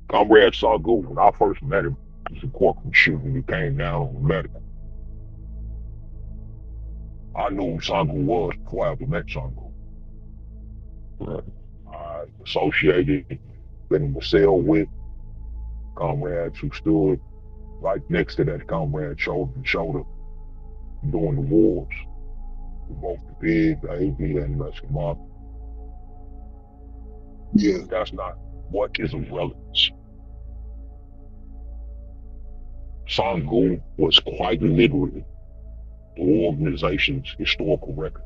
Comrade Sangu, when I first met him, it was a corporate shooting. He came down on the medical. I knew who Sangu was before I ever met Sangu. Right. I associated, been in the cell with comrades who stood right next to that comrade shoulder to shoulder during the wars. Both the Big, the AB, and the Mexican Mafia. Yeah. That's not what is of relevance. Sangu was quite literally the organization's historical record.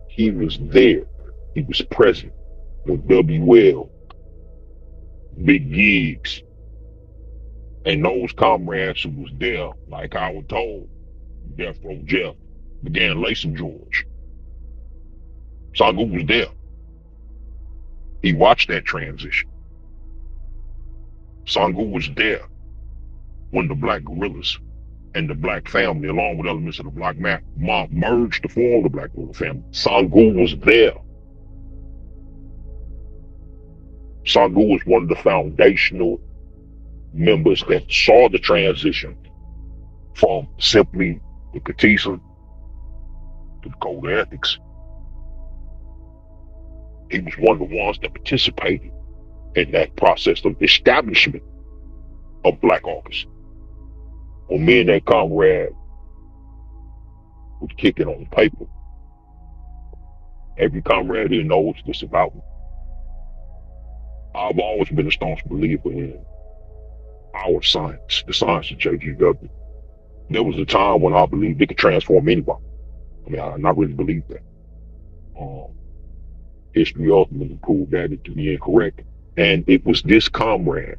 He was there. He was present with WL, Big Gigs, and those comrades who was there, like I was told, Death Row Jeff, began lacing George. Sangu was there. He watched that transition. Sangu was there when the Black Guerrillas and the Black family, along with elements of the Black Mob, merged to form the Black Guerrilla family. Sangu was there. Sangu was one of the foundational members that saw the transition from simply the Katisa to the Code of Ethics. He was one of the ones that participated in that process of establishment of Black Caucus. When me and that comrade would kick it on paper, every comrade here knows this about me. I've always been a staunch believer in our science, the science of JGW. There was a time when I believed it could transform anybody. I mean, I not really believed that. History ultimately proved that it to be incorrect. And it was this comrade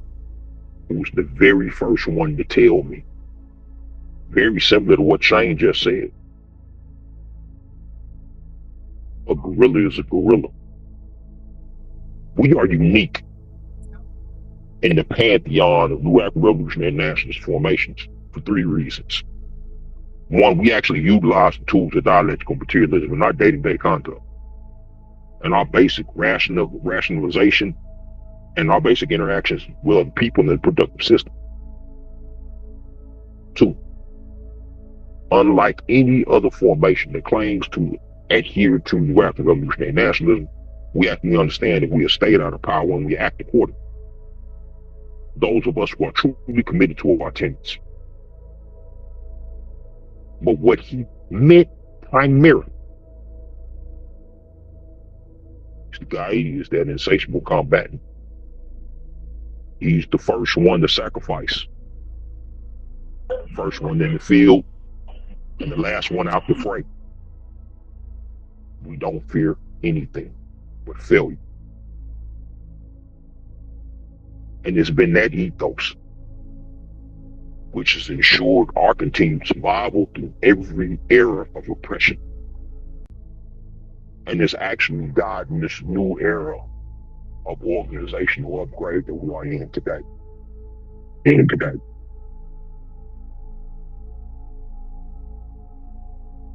who was the very first one to tell me, very similar to what Shane just said, a guerrilla is a guerrilla. We are unique in the pantheon of New African Revolutionary Nationalist formations for three reasons. One, we actually utilize the tools of dialectical materialism in our day-to-day conduct and our basic rationalization and our basic interactions with other people in the productive system. Two, unlike any other formation that claims to adhere to New African Revolutionary Nationalism, we actually understand that we are stayed out of power and we act accordingly. Those of us who are truly committed to our tenets. But what he meant primarily is the guy is that insatiable combatant. He's the first one to sacrifice. First one in the field and the last one out the fray. We don't fear anything but failure. And it's been that ethos which has ensured our continued survival through every era of oppression. And it's actually guiding this new era of organizational upgrade that we are in today.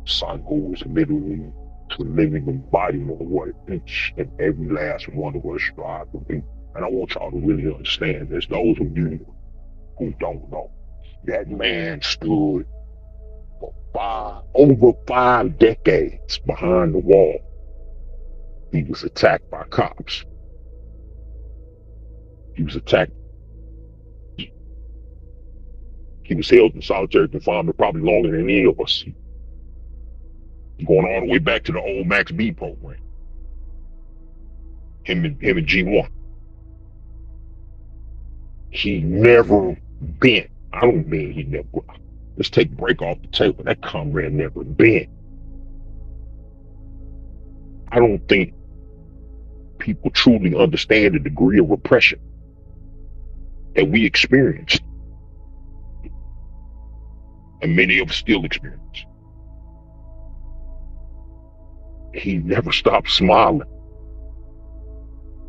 Sangu is literally the living embodiment of what each and every last one of us strive to be. And I want y'all to really understand this. Those of you who don't know, that man stood for over 5 decades behind the wall. He was attacked by cops. He was attacked. He was held in solitary confinement probably longer than any of us. Going all the way back to the old Max B program. Him and G1. He never bent. I don't mean he never. Let's take a break off the table. That comrade never bent. I don't think people truly understand the degree of repression that we experienced. And many of us still experience. He never stopped smiling.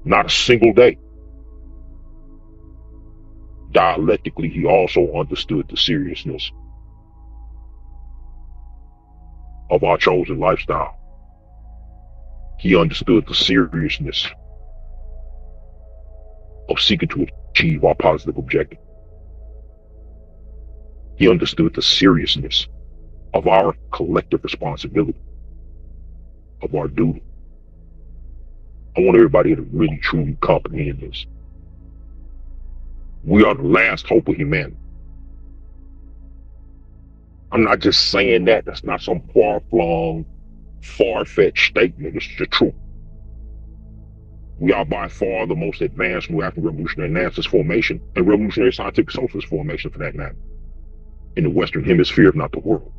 Not a single day. Dialectically, he also understood the seriousness of our chosen lifestyle. He understood the seriousness of seeking to achieve our positive objective. He understood the seriousness of our collective responsibility, of our duty. I want everybody to really truly comprehend this. We are the last hope of humanity. I'm not just saying that. That's not some far-flung, far-fetched statement. It's the truth. We are by far the most advanced new African revolutionary analysis formation and revolutionary scientific socialist formation, for that matter, in the Western Hemisphere, if not the world.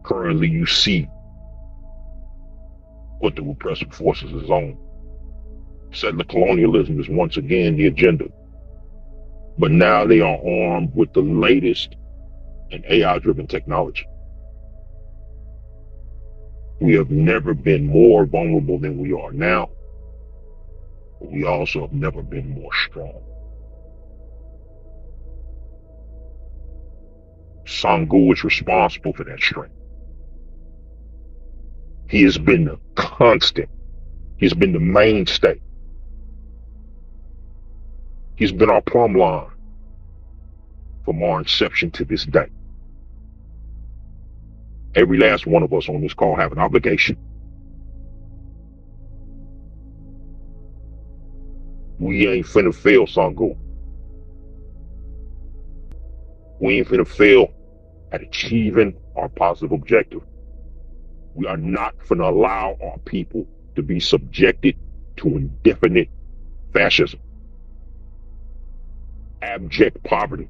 Currently, you see what the repressive forces is on. Settler colonialism is once again the agenda, but now they are armed with the latest in AI-driven technology. We have never been more vulnerable than we are now, but we also have never been more strong. Sangu is responsible for that strength. He has been the constant. He's been the mainstay. He's been our plumb line from our inception to this day. Every last one of us on this call have an obligation. We ain't finna fail, Sangu. We ain't finna fail at achieving our positive objective. We are not finna allow our people to be subjected to indefinite fascism, abject poverty,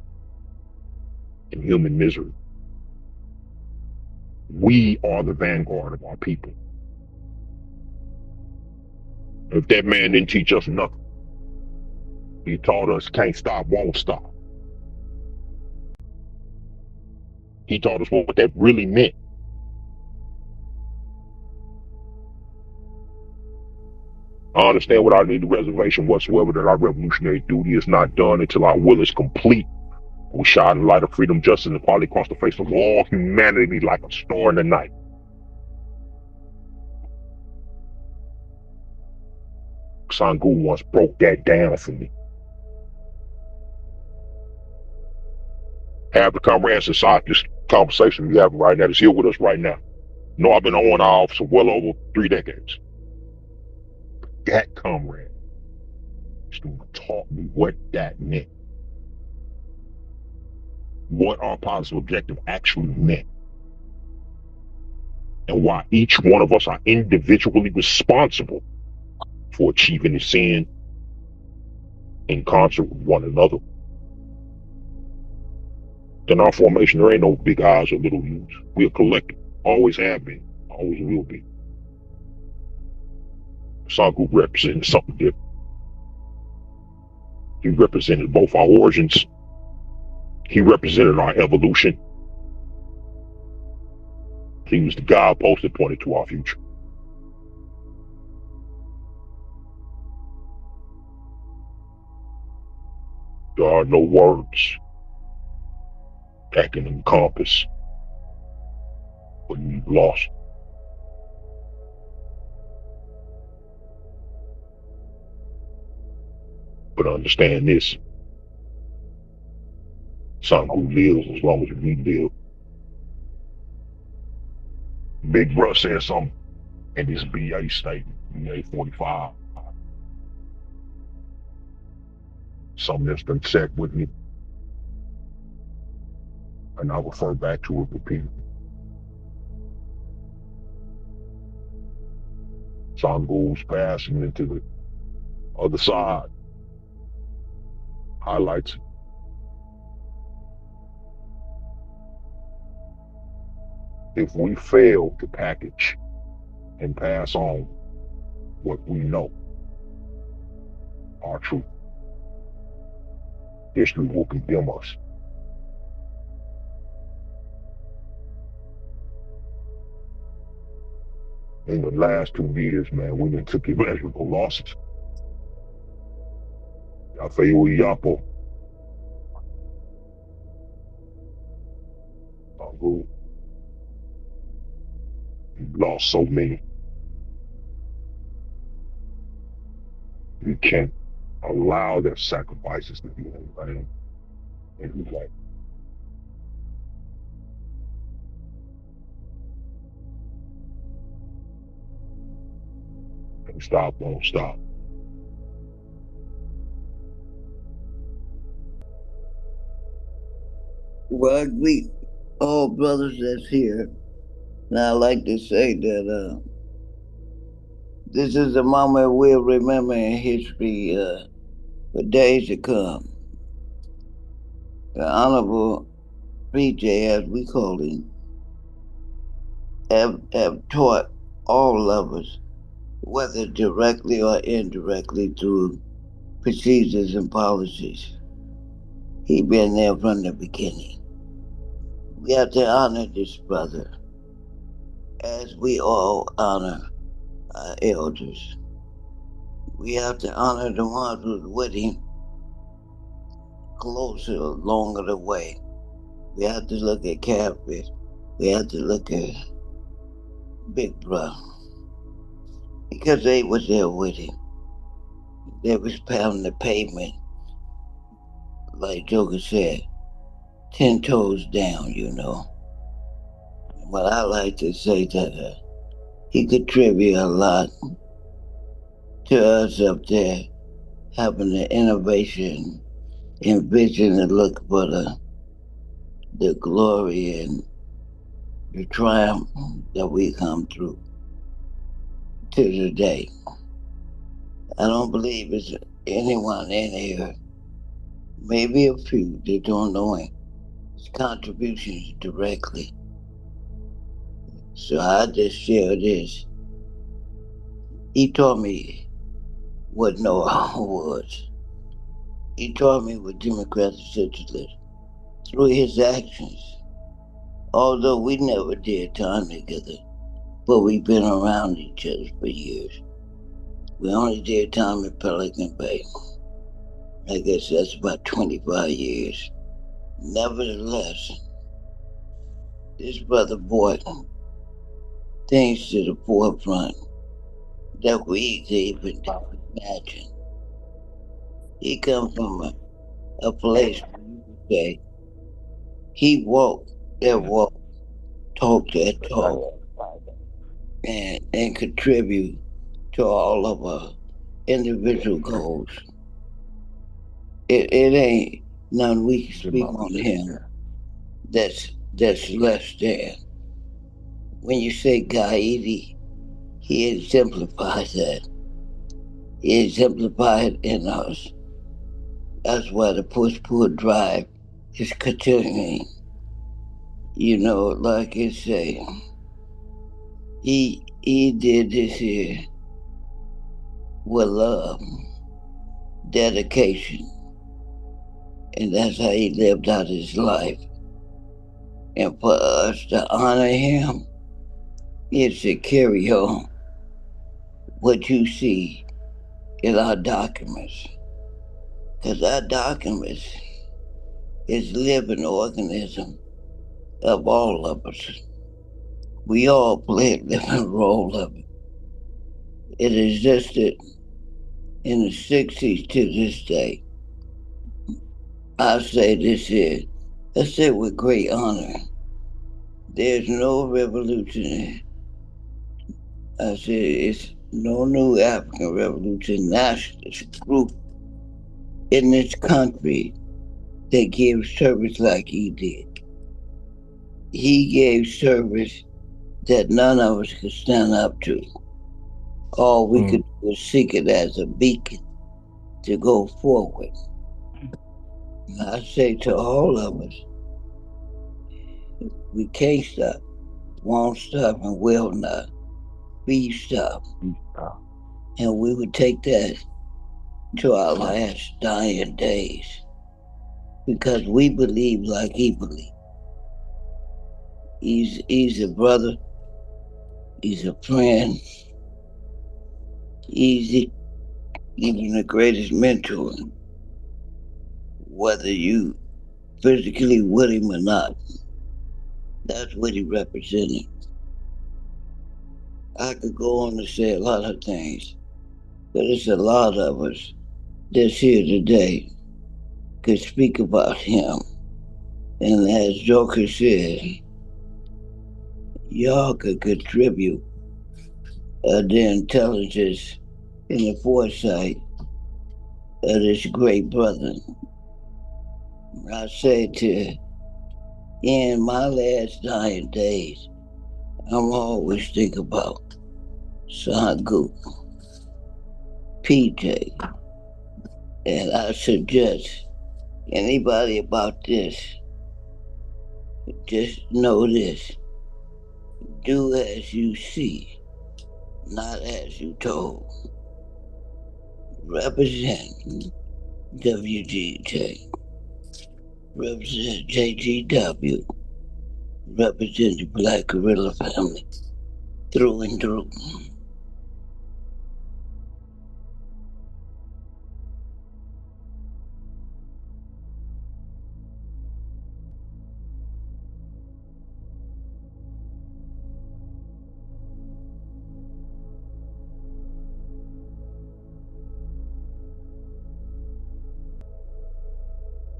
and human misery. We are the vanguard of our people. If that man didn't teach us nothing, he taught us can't stop, won't stop. He taught us what that really meant. I understand without any reservation whatsoever that our revolutionary duty is not done until our will is complete. We shine the light of freedom, justice, and equality across the face of all humanity like a star in the night. Sangu once broke that down for me. Half the comrades inside this conversation we having right now is here with us right now. No, I've been on and off for well over 3 decades. That comrade taught me what that meant. What our positive objective actually meant. And why each one of us are individually responsible for achieving this end in concert with one another. In our formation, there ain't no big I's or little U's. We are collective. Always have been. Always will be. Sangu represented something different. He represented both our origins. He represented our evolution. He was the guidepost that pointed to our future. There are no words that can encompass what you've lost. But understand this. Sangu lives as long as we live. Big Bro said something in this BA statement, BA 45. Something that's been said with me. And I refer back to it repeatedly. Sangu's passing into the other side highlights it. If we fail to package and pass on what we know, our truth, history will condemn us. In the last 2 years, man, we done took immeasurable losses. Yafeu Yapo. Sangu. We lost so many. You can't allow their sacrifices to be in vain. And he's like, "Can't stop, won't stop." Well, we all brothers that's here. And I like to say that this is a moment we'll remember in history for days to come. The Honorable PJ, as we call him, have taught all of us, whether directly or indirectly through procedures and policies. He been there from the beginning. We have to honor this brother as we all honor our elders. We have to honor the ones who's with him closer, longer the way. We have to look at Catholic. We have to look at Big Brother because they was there with him. They was pounding the pavement, like Joker said, 10 toes down. But I like to say that he contributed a lot to us up there, having the innovation and vision to look for the glory and the triumph that we come through to today. I don't believe it's anyone in here, maybe a few that don't know him, his contributions directly. So I just share this. He taught me what Noah was. He taught me what democratic citizenship through his actions. Although we never did time together, but we've been around each other for years. We only did time in Pelican Bay. I guess that's about 25 years. Nevertheless, this brother brought things to the forefront that we could even imagine. He come from a place where you could say he walked that walk, talked that talk, and contribute to all of our individual goals. It ain't none we can speak on him that's less than. When you say Gaidi, he exemplifies that. He exemplified in us. That's why the push pull drive is continuing. Like I say, he did this here with love, dedication, and that's how he lived out his life. And for us to honor him is to carry on what you see in our documents. Because our documents is living organism of all of us. We all play a different role of it. It existed in the 60s to this day. I say this here, I say with great honor. There's no revolution. I say it's no new African revolution nationalist group in this country that gives service like he did. He gave service that none of us could stand up to. All we could do was seek it as a beacon to go forward. And I say to all of us, we can't stop, won't stop, and will not be stopped. And we would take that to our last dying days because we believe like he believed. He's a brother, he's a friend, he's even the greatest mentor, whether you physically with him or not. That's what he represented. I could go on to say a lot of things, but it's a lot of us that's here today could speak about him. And as Joker said, y'all could contribute the intelligence and the foresight of this great brother. I say to in my last dying days, I'm always thinking about Sangu, PJ, and I suggest anybody about this, just know this: do as you see, not as you told. Represent WGJ, represent JGW, represent the Black Gorilla family through and through.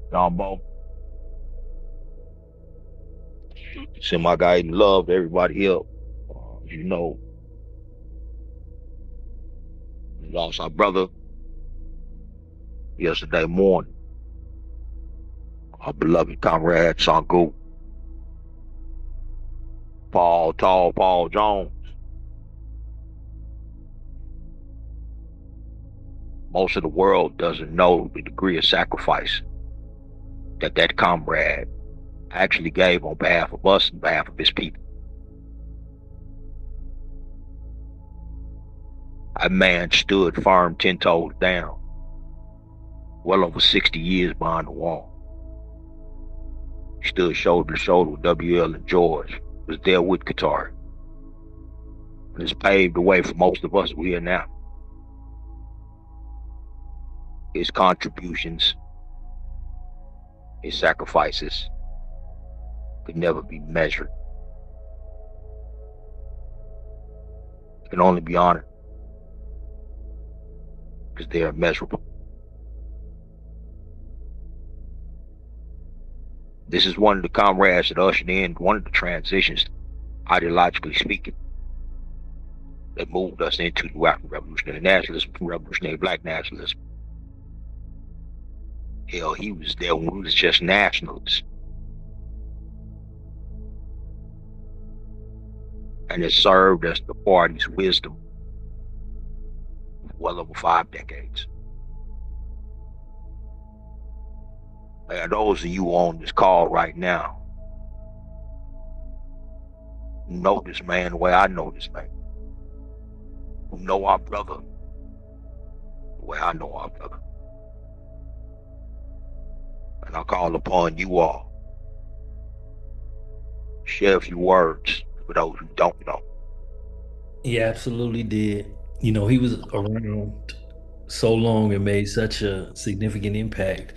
Kambon. Send my guy in love to everybody here. You know, we lost our brother yesterday morning. Our beloved comrade Sangu, Paul Jones. Most of the world doesn't know the degree of sacrifice that that comrade actually gave on behalf of us and behalf of his people. That man stood firm 10 toes down, well over 60 years behind the wall. He stood shoulder to shoulder with WL and George, was there with Qatar, and has paved the way for most of us who are here now. His contributions, his sacrifices could never be measured. It can only be honored because they are immeasurable. This is one of the comrades that ushered in one of the transitions, ideologically speaking, that moved us into the African revolutionary nationalism, revolutionary black nationalism. Hell, he was there when we was just nationalists. And it served as the party's wisdom for well over 5 decades. And those of you on this call right now who know this man the way I know this man, who know our brother the way I know our brother. And I call upon you all, share a few words for those who don't know. He absolutely did. You know, he was around so long and made such a significant impact.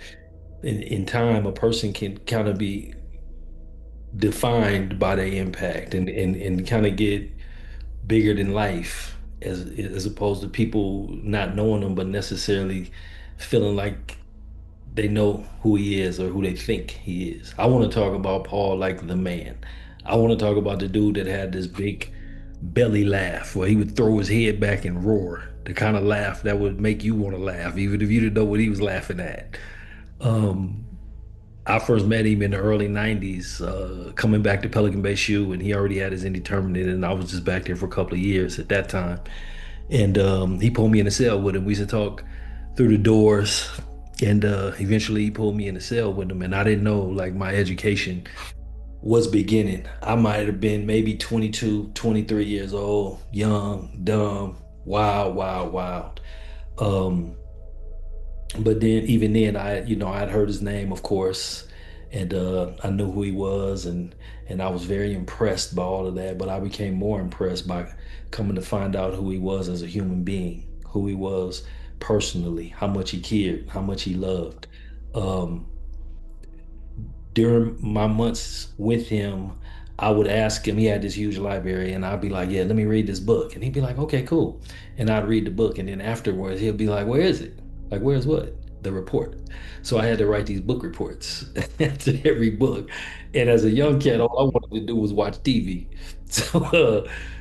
In time, a person can kind of be defined by their impact and kind of get bigger than life as opposed to people not knowing him but necessarily feeling like they know who he is or who they think he is. I want to talk about Paul like the man. I want to talk about the dude that had this big belly laugh where he would throw his head back and roar. The kind of laugh that would make you want to laugh, even if you didn't know what he was laughing at. Um, I first met him in the early 90s, coming back to Pelican Bay Shoe, and he already had his indeterminate, and I was just back there for a couple of years at that time. And he pulled me in the cell with him. We used to talk through the doors, and eventually he pulled me in the cell with him, and I didn't know, like, my education was beginning. I might have been maybe 22, 23 years old, young, dumb, wild, wild, wild. Um, but then even then I'd heard his name, of course, and I knew who he was, and I was very impressed by all of that. But I became more impressed by coming to find out who he was as a human being, who he was personally, how much he cared, how much he loved. um, During my months with him, I would ask him, he had this huge library, and I'd be like, yeah, let me read this book. And he'd be like, okay, cool. And I'd read the book. And then afterwards, he'll be like, where is it? Like, where's what? The report. So I had to write these book reports to every book. And as a young kid, all I wanted to do was watch TV.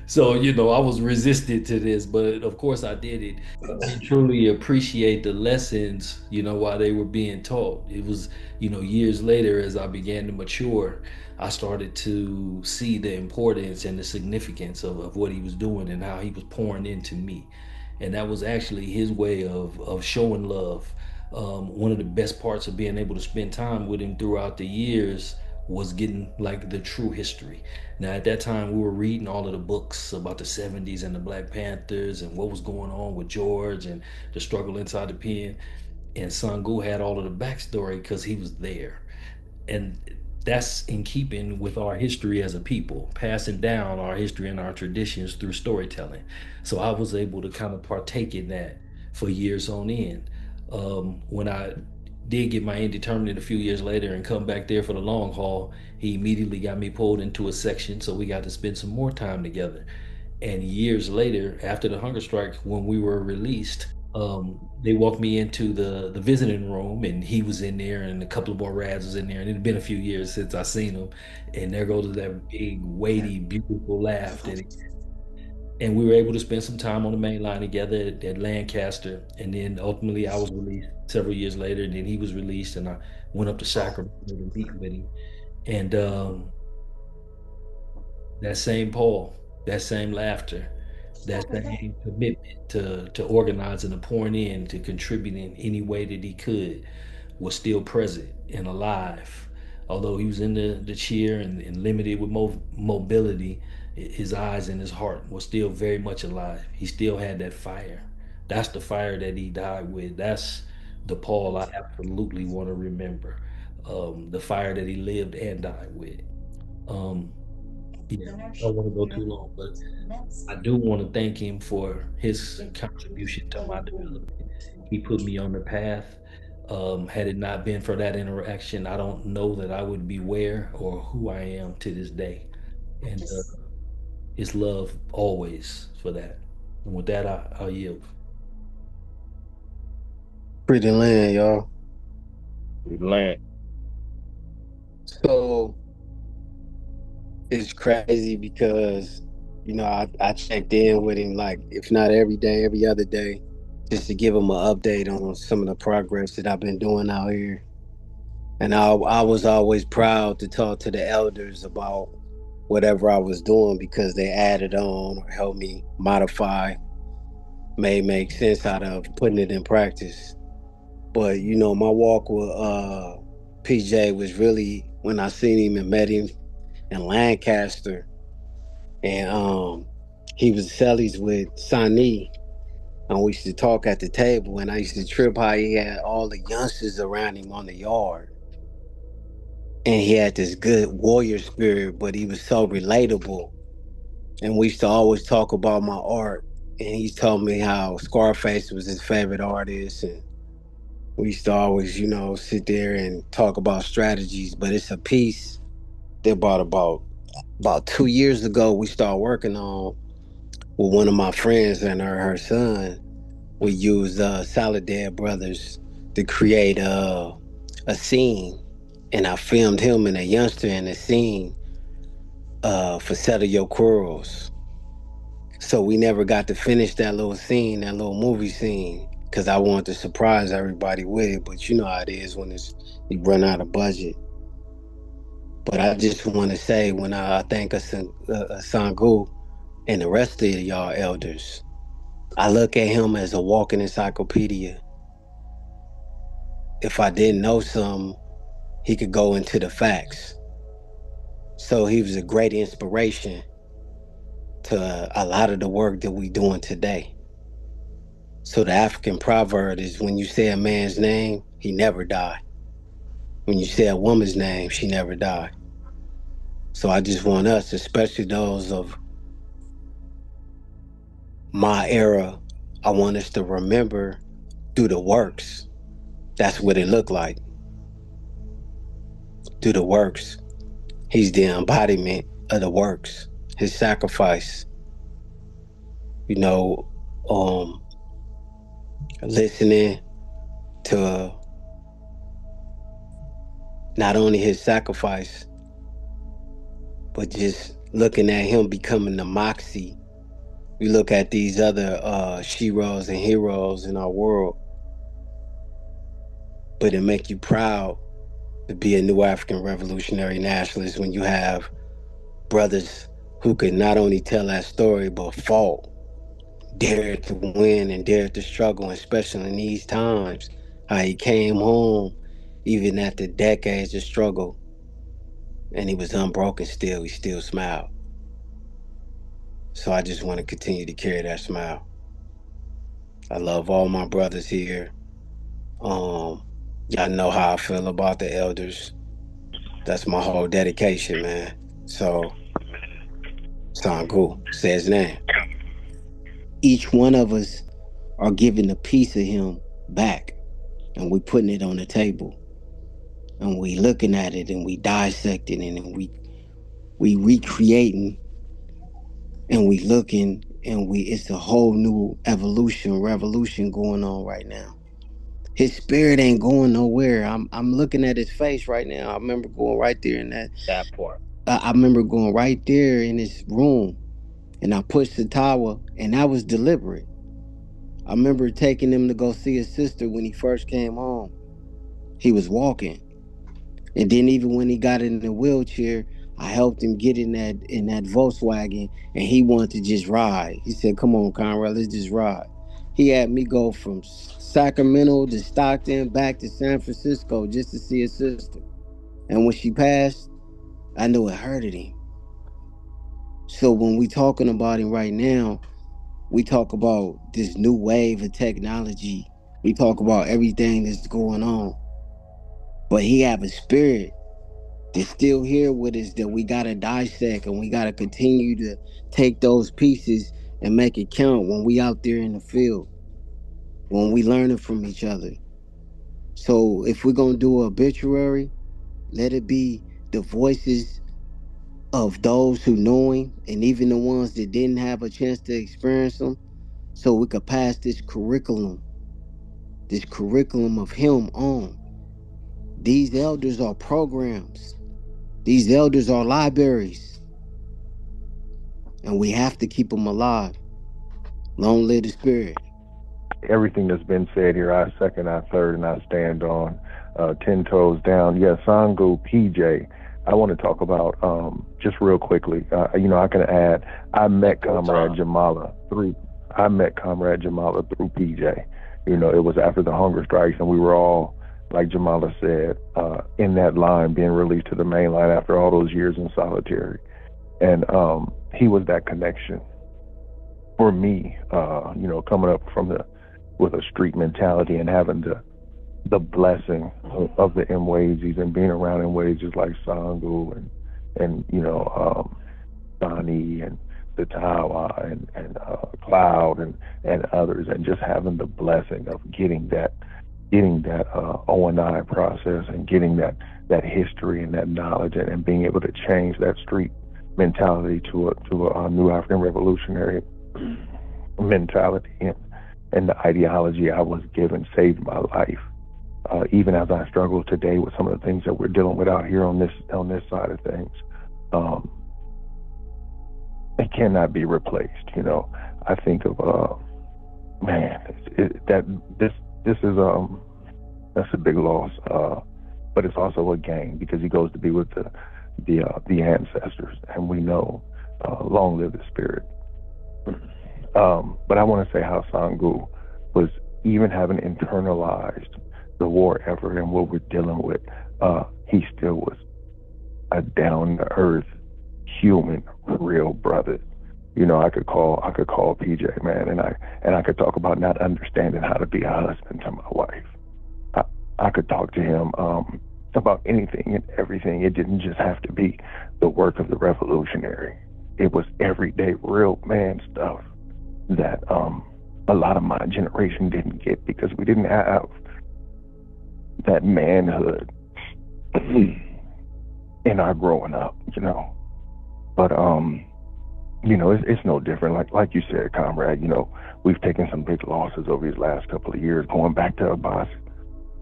So, I was resistant to this, but of course I did it. And truly appreciate the lessons, while they were being taught. It was, years later as I began to mature, I started to see the importance and the significance of what he was doing and how he was pouring into me. And that was actually his way of showing love. One of the best parts of being able to spend time with him throughout the years was getting like the true history. Now, at that time, we were reading all of the books about the 70s and the Black Panthers and what was going on with George and the struggle inside the pen. And Sangu had all of the backstory because he was there. And that's in keeping with our history as a people, passing down our history and our traditions through storytelling. So I was able to kind of partake in that for years on end. When I did get my indeterminate a few years later and come back there for the long haul, he immediately got me pulled into a section, so we got to spend some more time together. And years later, after the hunger strike, when we were released, they walked me into the visiting room, and he was in there, and a couple of more rads was in there. And it had been a few years since I seen him, and there goes that big, weighty, beautiful laugh that and we were able to spend some time on the main line together at Lancaster. And then ultimately, I was released several years later, and then he was released, and I went up to Sacramento to meet with him. And that same Paul, that same laughter, that same commitment to organizing, to pouring in, to contributing any way that he could, was still present and alive. Although he was in the chair and limited with mobility, his eyes and his heart was still very much alive. He still had that fire. That's the fire that he died with. That's the Paul I absolutely want to remember. The fire that he lived and died with. Um, yeah, I don't want to go too long, but I do want to thank him for his contribution to my development. He put me on the path. Had it not been for that interaction, I don't know that I would be where or who I am to this day. And his love always for that. And with that, I'll yield. Pretty land, y'all. Land. So it's crazy because, I checked in with him like if not every day, every other day, just to give him an update on some of the progress that I've been doing out here. And I was always proud to talk to the elders about whatever I was doing because they added on or helped me modify, may make sense out of putting it in practice. But my walk with PJ was really when I seen him and met him in Lancaster, and he was cellies with Sani, and we used to talk at the table. And I used to trip how he had all the youngsters around him on the yard, and he had this good warrior spirit, but he was so relatable. And we used to always talk about my art, and he told me how Scarface was his favorite artist, and we used to always, sit there and talk about strategies. But it's a piece that about 2 years ago we started working on with one of my friends and her son. We used Solidad Brothers to create a scene, and I filmed him and a youngster in the scene for Settle Your Quarrels. So we never got to finish that little scene, that little movie scene, because I wanted to surprise everybody with it. But you know how it is when you run out of budget. But I just want to say when I thank Sangu and the rest of y'all elders, I look at him as a walking encyclopedia. If I didn't know some, he could go into the facts. So he was a great inspiration to a lot of the work that we doing today. So the African proverb is when you say a man's name, he never die. When you say a woman's name, she never die. So I just want us, especially those of my era, I want us to remember through the works. That's what it looked like. Through the works. He's the embodiment of the works, his sacrifice, you know, um, listening to not only his sacrifice, but just looking at him becoming the moxie. We look at these other sheroes and heroes in our world, but it make you proud to be a new African revolutionary nationalist when you have brothers who could not only tell that story but fought, dared to win and dared to struggle, especially in these times. How he came home even after decades of struggle and he was unbroken still. He still smiled. So I just want to continue to carry that smile. I love all my brothers here. Y'all know how I feel about the elders. That's my whole dedication, man. So Sangu says name. Each one of us are giving a piece of him back, and we putting it on the table, and we looking at it, and we dissecting it, and we recreating, and we looking, and we it's a whole new revolution going on right now. His spirit ain't going nowhere. I'm looking at his face right now. I remember going right there in that. That part. I remember going right there in his room, and I pushed the tower, and that was deliberate. I remember taking him to go see his sister when he first came home. He was walking, and then even when he got in the wheelchair, I helped him get in that Volkswagen, and he wanted to just ride. He said, "Come on, Conrad, let's just ride." He had me go from Sacramento to Stockton back to San Francisco just to see his sister. And when she passed, I knew it hurted him. So when we talking about him right now, we talk about this new wave of technology. We talk about everything that's going on. But he have a spirit that's still here with us that we gotta dissect, and we gotta continue to take those pieces and make it count when we out there in the field, when we learning from each other. So if we're gonna do an obituary, let it be the voices of those who know him, and even the ones that didn't have a chance to experience him, so we could pass this curriculum of him on. These elders are programs. These elders are libraries, and we have to keep them alive. Long live the spirit. Everything that's been said here, I second, I third, and I stand on 10 toes down. Yeah, Sangu, PJ, I want to talk about, just real quickly, I can add, I met Comrade Jamala through PJ. It was after the hunger strikes, and we were all, like Jamala said, in that line, being released to the main line after all those years in solitary. And he was that connection for me, coming up with a street mentality and having the blessing of the M-Wazies and being around M-Wazies like Sangu and Donnie and the Tawa and Cloud and others, and just having the blessing of getting that O&I process and getting that history and that knowledge, and being able to change that street mentality to a new African revolutionary mentality, and the ideology I was given saved my life. Even as I struggle today with some of the things that we're dealing with out here on this side of things, it cannot be replaced. I think of this is that's a big loss, but it's also a gain because he goes to be with the ancestors, and we know, long live the spirit. But I want to say how Sangu was, even having internalized the war effort and what we're dealing with, he still was a down to earth human, real brother. I could call PJ, man, and I could talk about not understanding how to be a husband to my wife. I could talk to him about anything and everything. It didn't just have to be the work of the revolutionary. It was everyday real man stuff that a lot of my generation didn't get because we didn't have that manhood in our growing up, But it's no different. Like you said, comrade. We've taken some big losses over these last couple of years, going back to Abbas.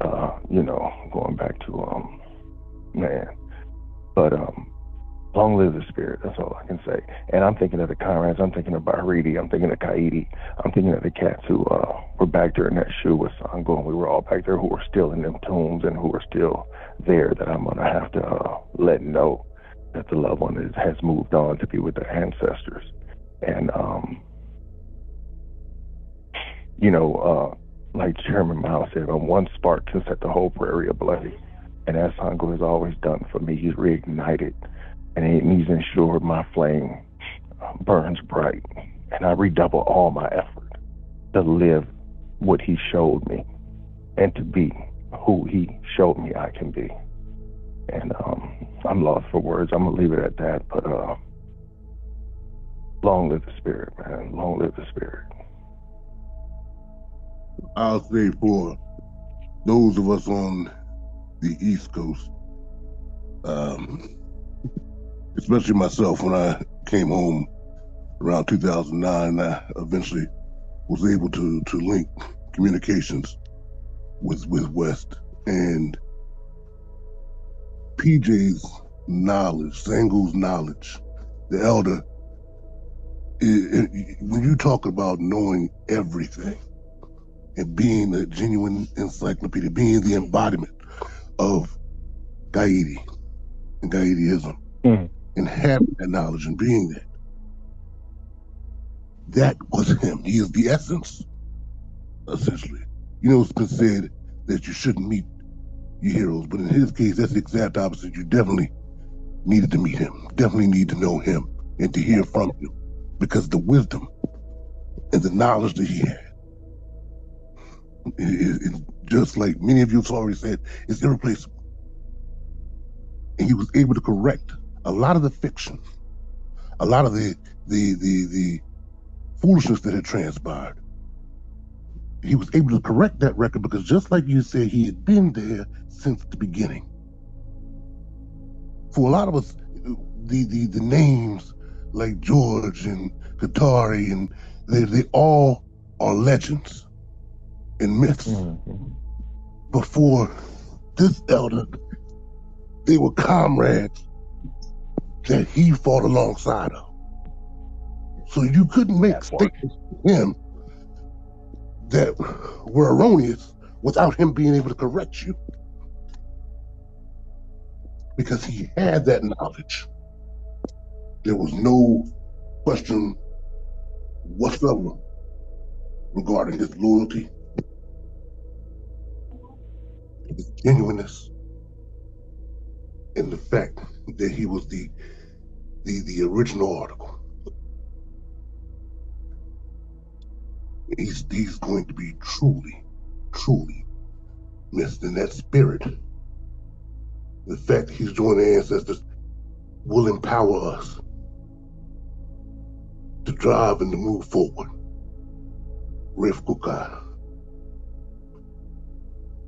Going back to man. But long live the spirit. That's all I can say. And I'm thinking of the comrades. I'm thinking of Bahreidi. I'm thinking of Kaidi. I'm thinking of the cats who were back there in that shoe with Sangu, and we were all back there who were still in them tombs and who are still there. That I'm gonna have to let know that the loved one has moved on to be with their ancestors. And like Chairman Mao said, one spark can set the whole prairie ablaze. And as Sangu has always done for me, he's reignited and he's ensured my flame burns bright. And I redouble all my effort to live what he showed me and to be who he showed me I can be. And I'm lost for words. I'm going to leave it at that. But long live the spirit, man. Long live the spirit. I'll say for those of us on the East Coast, especially myself, when I came home around 2009, I eventually was able to link communications with West. And PJ's knowledge, Sangu's knowledge, the elder, when you talk about knowing everything and being a genuine encyclopedia, being the embodiment of Gaidi and Gaidiism, and having that knowledge and being that was him. He is the essence, essentially. It's been said that you shouldn't meet your heroes, but in his case, that's the exact opposite. You definitely needed to meet him, definitely need to know him and to hear from him, because the wisdom and the knowledge that he had, it, just like many of you have already said, is irreplaceable. And he was able to correct a lot of the fiction, a lot of the foolishness that had transpired. He was able to correct that record because, just like you said, he had been there since the beginning. For a lot of us, the names like George and Qatari, and they all are legends and myths. But for this elder, they were comrades that he fought alongside of. So you couldn't make statements to him that were erroneous without him being able to correct you, because he had that knowledge. There was no question whatsoever regarding his loyalty, his genuineness, and the fact that he was the original article. He's going to be truly missed. In that spirit, the fact that he's joined the ancestors will empower us to drive and to move forward. Rif Kukai,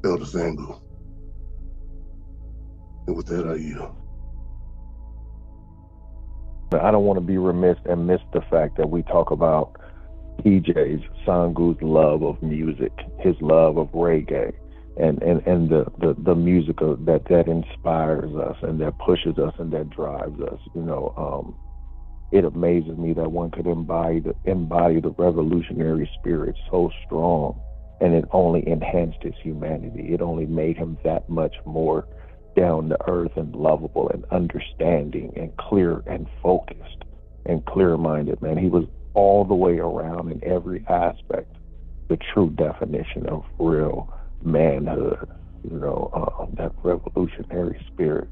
Elder Sangu. And with that, I yield. I don't want to be remiss and miss the fact that we talk about PJ's, Sangu's love of music, his love of reggae, and the music that inspires us and that pushes us and that drives us. It amazes me that one could embody the revolutionary spirit so strong, and it only enhanced his humanity. It only made him that much more down to earth and lovable and understanding and clear and focused and clear-minded. Man, he was all the way around in every aspect the true definition of real manhood, that revolutionary spirit,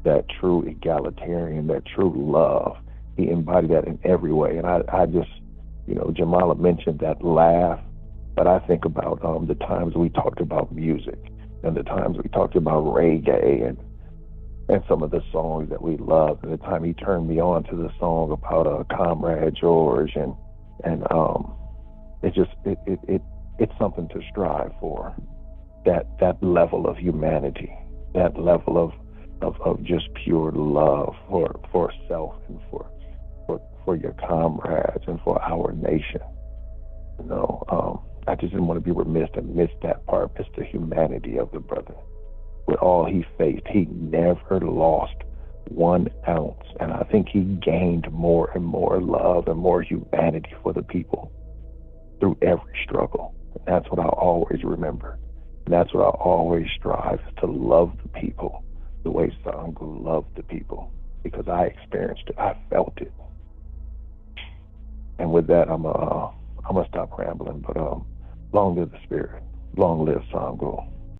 that true egalitarian, that true love. He embodied that in every way. And I just, Jamala mentioned that laugh, but I think about the times we talked about music and the times we talked about reggae and some of the songs that we loved. And the time he turned me on to the song about Comrade George, and it's something to strive for. That level of humanity, that level of just pure love for self and for your comrades and for our nation. You know, I just didn't want to be remiss and miss that part. It's the humanity of the brother. With all he faced, he never lost 1 ounce. And I think he gained more and more love and more humanity for the people through every struggle. And that's what I always remember. And that's what I always strive, to love the people the way Sangu loved the people, because I experienced it. I felt it. And with that, I'm gonna stop rambling. But long live the spirit. Long live Sangu.